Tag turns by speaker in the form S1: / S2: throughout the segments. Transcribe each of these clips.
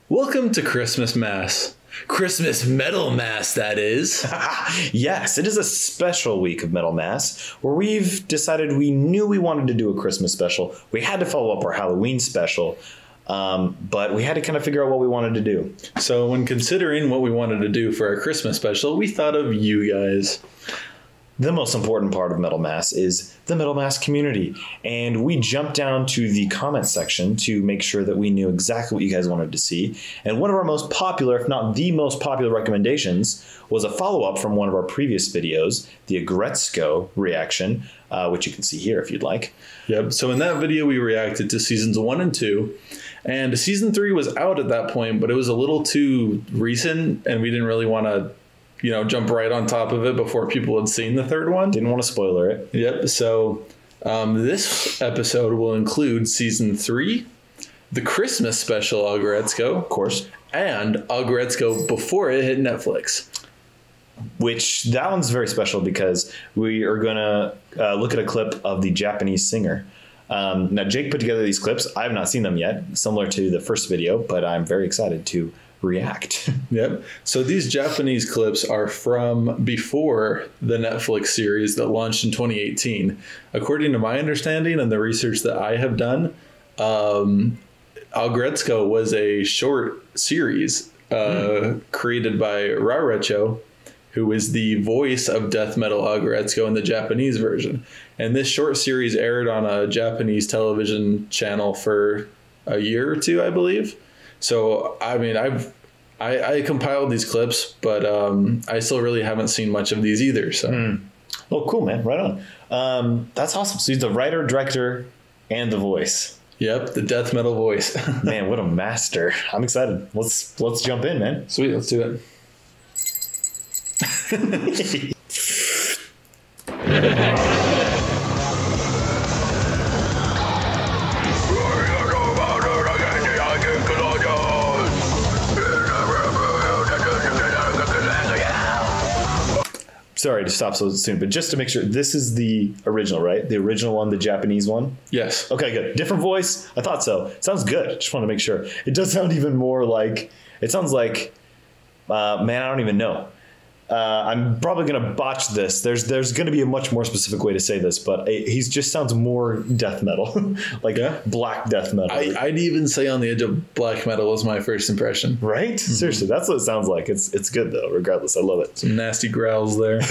S1: Welcome to Christmas Mass. Christmas Metal Mass, that is.
S2: Yes, it is a special week of Metal Mass where we've decided we knew we wanted to do a Christmas special. We had to follow up our Halloween special, but we had to kind of figure out what we wanted to do.
S1: So when considering what we wanted to do for our Christmas special, we thought of you guys.
S2: The most important part of Metal Mass is the Metal Mass community. And we jumped down to the comment section to make sure that we knew exactly what you guys wanted to see. And one of our most popular, if not the most popular recommendations was a follow-up from one of our previous videos, the Aggretsuko reaction, which you can see here if you'd like.
S1: Yep. So in that video, we reacted to seasons 1 and 2. And season 3 was out at that point, but it was a little too recent and we didn't really want to jump right on top of it before people had seen the third one.
S2: Didn't want to spoiler it.
S1: Yep. So this episode will include season 3, the Christmas special Aggretsuko,
S2: of course,
S1: and Aggretsuko before it hit Netflix.
S2: Which that one's very special because we are going to look at a clip of the Japanese singer. Now, Jake put together these clips. I have not seen them yet, similar to the first video, but I'm very excited to react.
S1: Yep. So these Japanese clips are from before the Netflix series that launched in 2018. According to my understanding and the research that I have done, Aggretsuko was a short series created by Aggretsuko, who is the voice of death metal Aggretsuko in the Japanese version. And this short series aired on a Japanese television channel for a year or two, I believe. So, I mean, I compiled these clips, but I still really haven't seen much of these either. So,
S2: Oh, cool, man. Right on. That's awesome. So he's the writer, director, and the voice.
S1: Yep, the death metal voice.
S2: Man, what a master. I'm excited. Let's jump in, man.
S1: Sweet, let's do it.
S2: Sorry to stop so soon, but just to make sure, this is the original, right? The original one, the Japanese one?
S1: Yes.
S2: Okay, good. Different voice? I thought so. It sounds good. Just want to make sure. It does sound even more like, it sounds like, man, I don't even know. I'm probably going to botch this. There's going to be a much more specific way to say this, but he just sounds more death metal, like black death metal.
S1: I'd even say on the edge of black metal was my first impression.
S2: Right? Mm-hmm. Seriously, that's what it sounds like. It's good though, regardless. I love it.
S1: Some nasty growls there.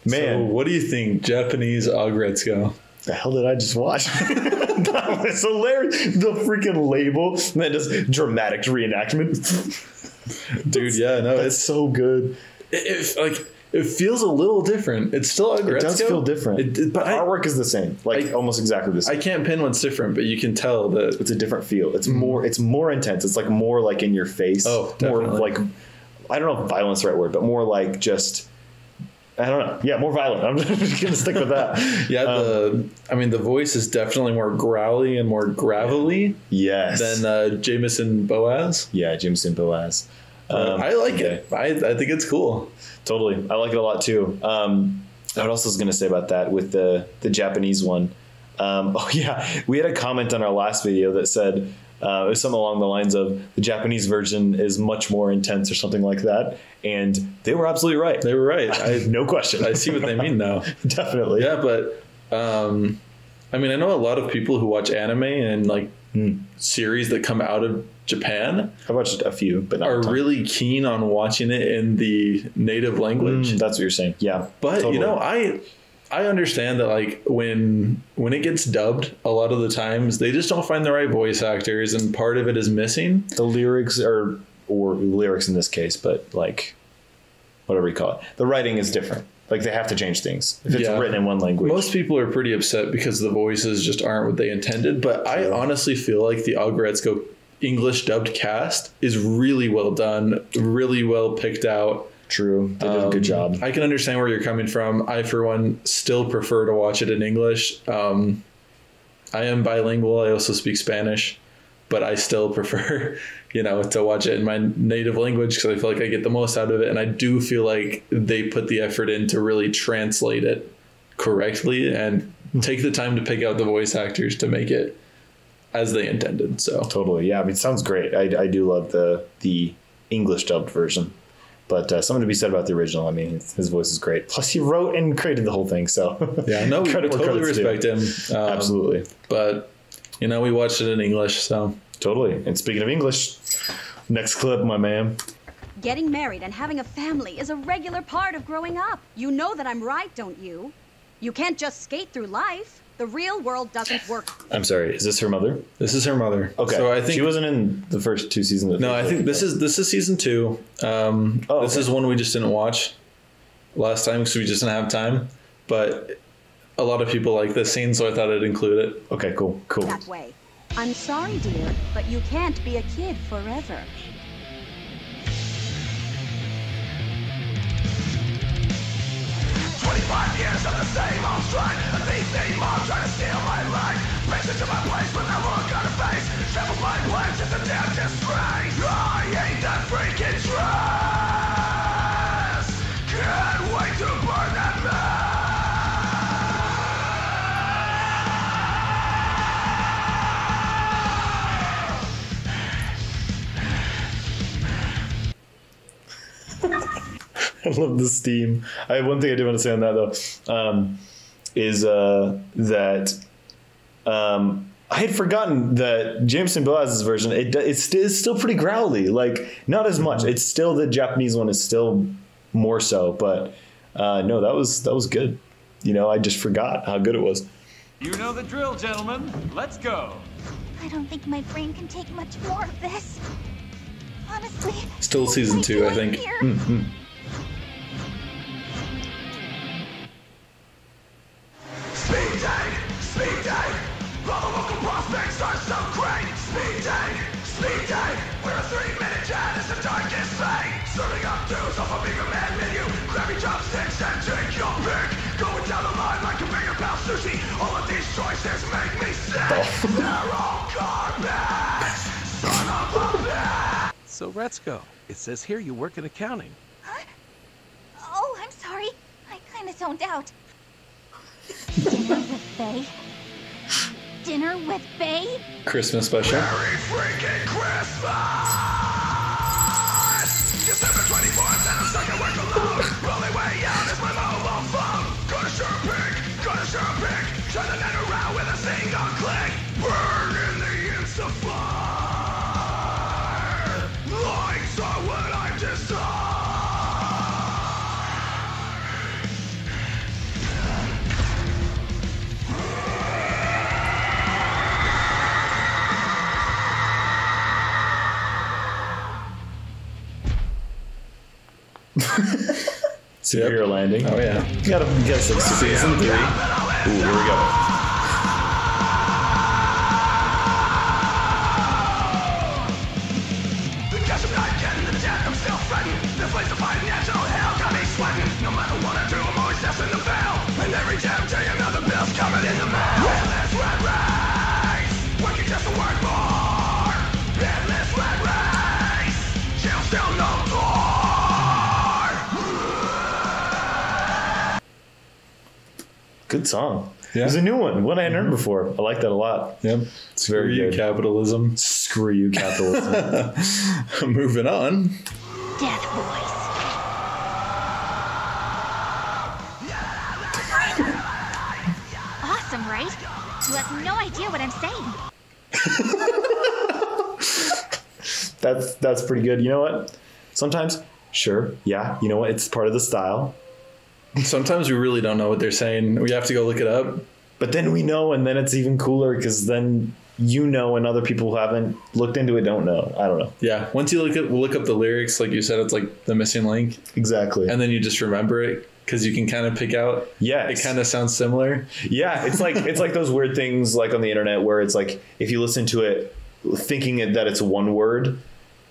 S1: Man, so what do you think, Japanese Aggretsuko?
S2: The hell did I just watch? That was hilarious. The freaking label, man, just dramatic reenactment.
S1: Dude, yeah, no,
S2: it's so good.
S1: It feels a little different. It's still Aggretsuko.
S2: It does feel different, but artwork is the same, almost exactly the same.
S1: I can't pin what's different, but you can tell that
S2: it's a different feel. It's more intense. It's like more like in your face.
S1: Oh, definitely.
S2: More like, I don't know if violence is the right word, but more like just, I don't know. Yeah, more violent. I'm just going to stick with that.
S1: Yeah, the voice is definitely more growly and more gravelly.
S2: Yes.
S1: Than Jameson Boaz.
S2: Yeah, Jameson Boaz.
S1: I like it. I think it's cool.
S2: Totally. I like it a lot too. What else was going to say about that with the Japanese one? Oh yeah, we had a comment on our last video that said It was something along the lines of the Japanese version is much more intense or something like that. And they were absolutely right.
S1: They were right.
S2: No question.
S1: I see what they mean now.
S2: Definitely.
S1: Yeah, but I mean, I know a lot of people who watch anime and like series that come out of Japan.
S2: I watched a few, but not
S1: are really keen on watching it in the native language.
S2: That's what you're saying. Yeah.
S1: But
S2: totally.
S1: you know, I understand that like when it gets dubbed, a lot of the times they just don't find the right voice actors, and part of it is missing.
S2: The lyrics or lyrics in this case, but like whatever you call it, the writing is different. Like they have to change things if it's written in one language.
S1: Most people are pretty upset because the voices just aren't what they intended. But I honestly feel like the Aggretsuko English dubbed cast is really well done, really well picked out.
S2: True. They did a good job.
S1: I can understand where you're coming from. I, for one, still prefer to watch it in English. I am bilingual. I also speak Spanish, but I still prefer, to watch it in my native language because I feel like I get the most out of it. And I do feel like they put the effort in to really translate it correctly and take the time to pick out the voice actors to make it as they intended. So
S2: totally. Yeah. I mean, it sounds great. I do love the English dubbed version. But something to be said about the original. I mean, his voice is great. Plus, he wrote and created the whole thing. So
S1: yeah, no, we totally respect him.
S2: Absolutely.
S1: But we watched it in English, so
S2: totally. And speaking of English, next clip, my man.
S3: Getting married and having a family is a regular part of growing up. You know that I'm right, don't you? You can't just skate through life. The real world doesn't work.
S2: I'm sorry. Is this her mother?
S1: This is her mother.
S2: Okay.
S1: So I think
S2: she wasn't in the first 2 seasons.
S1: No, I think this is season 2. This is one we just didn't watch last time because we just didn't have time. But a lot of people like this scene, so I thought I'd include it.
S2: Okay, cool.
S3: That way. I'm sorry, dear, but you can't be a kid forever.
S4: Years of the same old stride. A thief named Mom trying to steal my life. Breaks into my place with that look on her face. Trample my plans into damn disgrace. I hate that freaking dress. Can't wait to burn that
S2: mess. I love the steam. I have one thing I do want to say on that though, is that I had forgotten that Jameson Boaz's version. It's still pretty growly. Like not as much. It's still the Japanese one is still more so. But no, that was good. I just forgot how good it was.
S5: You know the drill, gentlemen. Let's go.
S6: I don't think my brain can take much more of this. Honestly.
S1: Still season 2, I think.
S4: Speed date. All the local prospects are so great. Speed date. We're a 3-minute chat, it's the darkest fate. Serving up dues off a bigger man menu. Grab your chopsticks and take your pick. Going down the line like conveyor belt sushi. All of these choices make me sick. They're all garbage. Son of a bitch.
S5: So Retsuko, it says here you work in accounting.
S6: Huh? Oh, I'm sorry. I kind of zoned out. Dinner with Faye? Dinner with Faye?
S1: Christmas special.
S4: Merry freaking Christmas! December 24th and I'm stuck at work alone. Only way out is my mobile phone. Gonna sure pick. Turn the net around with a single click. Burn in the instant fire. Lights are what I desire.
S2: Superior landing.
S1: Oh yeah.
S2: You gotta say
S1: Season 3.
S2: Ooh, here we go.
S4: The cash I'm not getting, the debt I'm still fretting. This place of financial hell got me sweating. No matter what I do, I'm always destined to fail. And every damn day another bill's coming in the mail. Endless red race, working just to work more. Endless red race, jail still no door.
S2: Good song.
S1: Yeah.
S2: There's a new one I hadn't heard before. I like that a lot.
S1: Yep.
S2: It's very good.
S1: Capitalism.
S2: Screw you, capitalism.
S1: Moving on.
S6: Death voice. Awesome, right? You have no idea what I'm saying.
S2: That's pretty good. You know what? Sometimes, sure, yeah. You know what? It's part of the style.
S1: Sometimes we really don't know what they're saying. We have to go look it up.
S2: But then we know, and then it's even cooler because then you know, and other people who haven't looked into it don't know. I don't know.
S1: Yeah. Once you look up the lyrics, like you said, it's like the missing link.
S2: Exactly.
S1: And then you just remember it because you can kind of pick out.
S2: Yeah.
S1: It kind of sounds similar.
S2: Yeah. It's like those weird things like on the internet where it's like if you listen to it thinking that it's one word,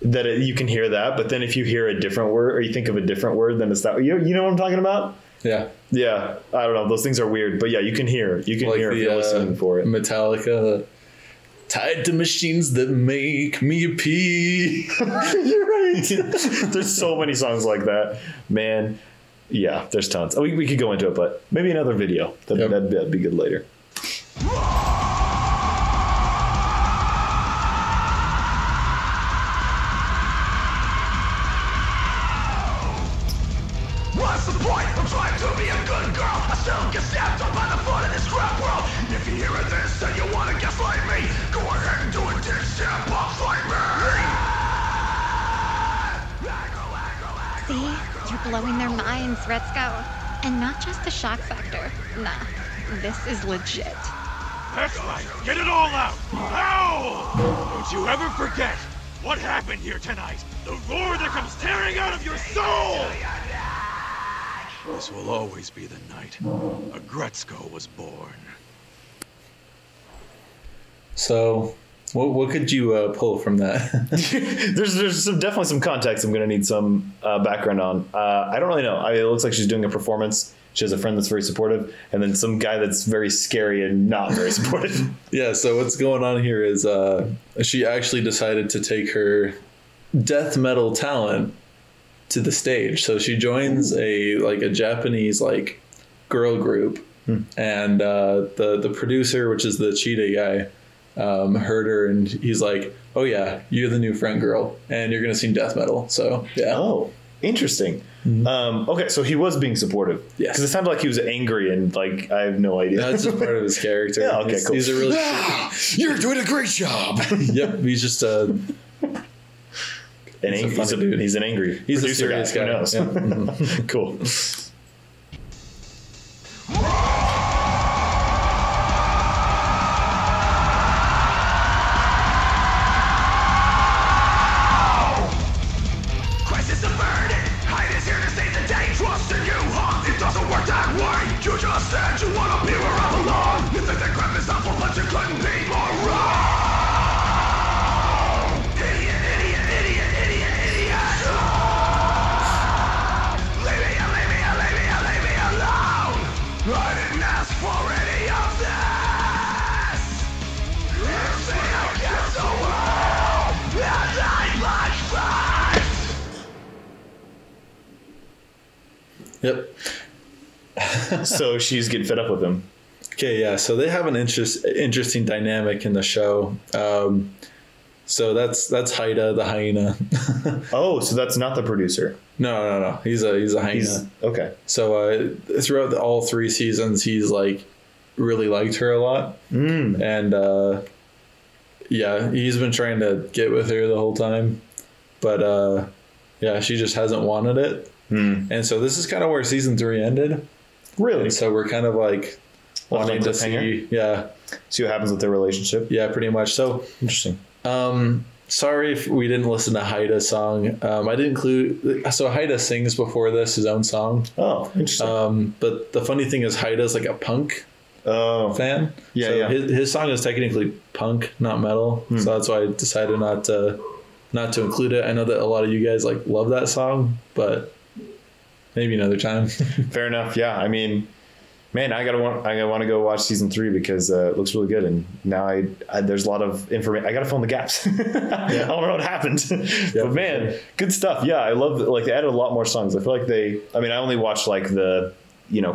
S2: that you can hear that. But then if you hear a different word or you think of a different word, then it's that. You know what I'm talking about?
S1: Yeah.
S2: Yeah. I don't know. Those things are weird. But yeah, you can hear. You can
S1: like
S2: hear if you're listening for it.
S1: Metallica. Tied to machines that make me pee.
S2: You're right. There's so many songs like that. Man. Yeah, there's tons. We could go into it, but maybe another video. That'd be good later.
S4: What's the point of trying to be a good girl? I still get stabbed up by the foot of this crap world. If you're hearing this and you want to gaslight me, go ahead and do it, dick stamp box like me.
S6: See? You're blowing their minds, Retsuko. And not just the shock factor. Nah, this is legit.
S5: That's right. Get it all out. Ow! Don't you ever forget what happened here tonight. The roar that comes tearing out of your soul. This will always be the night Aggretsuko was born.
S1: So, what could you pull from that?
S2: There's definitely some context I'm going to need some background on. I don't really know. It looks like she's doing a performance. She has a friend that's very supportive, and then some guy that's very scary and not very supportive.
S1: Yeah, so what's going on here is she actually decided to take her death metal talent to the stage. So she joins a Japanese girl group, and the producer, which is the cheetah guy, heard her, and he's like, "Oh yeah, you're the new front girl, and you're gonna sing death metal." So yeah.
S2: Oh, interesting. Okay, so he was being supportive.
S1: Yeah,
S2: because it sounded like he was angry and I have no idea.
S1: That's just part of his character.
S2: Yeah, okay, cool.
S1: He's a really
S2: you're doing a great job.
S1: Yep, he's just
S2: he's an angry
S1: he's
S2: producer
S1: a serious guy.
S2: Who knows?
S1: Yeah.
S2: Cool.
S4: Crisis averted. Hyde is here to save the day. Trust in you, huh? It doesn't work that way. You just said you want to be where I belong. You think that crap is awful, but you couldn't be more wrong. Idiot, idiot, idiot, idiot, idiot. Leave me alone. I didn't ask for any of this. Everything against the world, and I like that.
S1: Yep.
S2: So she's getting fed up with him.
S1: Okay, yeah. So they have an interesting dynamic in the show. So that's Haida, the hyena.
S2: Oh, so that's not the producer.
S1: No. He's a hyena.
S2: Okay.
S1: So throughout all 3 seasons, he's really liked her a lot, and yeah, he's been trying to get with her the whole time, but yeah, she just hasn't wanted it. And so this is kind of where season 3 ended.
S2: Really?
S1: And so we're kind of wanting to see,
S2: see what happens with their relationship.
S1: Yeah, pretty much. So
S2: Interesting.
S1: Sorry if we didn't listen to Haida's song. I didn't include. So Haida sings before this his own song.
S2: Oh, interesting.
S1: But the funny thing is Haida's a punk fan.
S2: Yeah,
S1: so
S2: yeah.
S1: His song is technically punk, not metal. So that's why I decided not to include it. I know that a lot of you guys love that song, but maybe another time.
S2: Fair enough. Yeah. I mean, man, I want to go watch season 3 because it looks really good. And now there's a lot of information. I got to fill in the gaps. I don't know what happened, but man, good stuff. Yeah. I love they added a lot more songs. I feel like I only watched the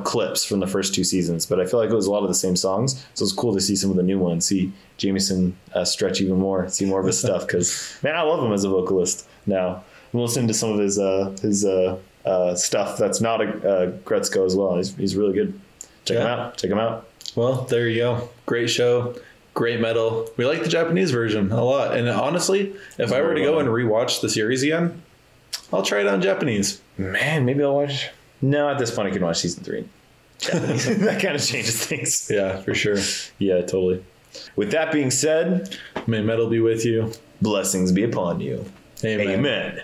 S2: clips from the first 2 seasons, but I feel like it was a lot of the same songs. So it's cool to see some of the new ones, see Jameson stretch even more, see more of his stuff. Because man, I love him as a vocalist now. I'm listening to some of his stuff that's not Aggretsuko as well. He's really good. Check him out.
S1: Well, there you go. Great show. Great metal. We like the Japanese version a lot. And honestly, if I were to go and rewatch the series again, I'll try it on Japanese.
S2: Man, maybe I'll watch. No, at this point I can watch season 3 in Japanese. That kind of changes things.
S1: Yeah, for sure.
S2: Yeah, totally. With that being said,
S1: may metal be with you.
S2: Blessings be upon you.
S1: Amen.
S2: Amen.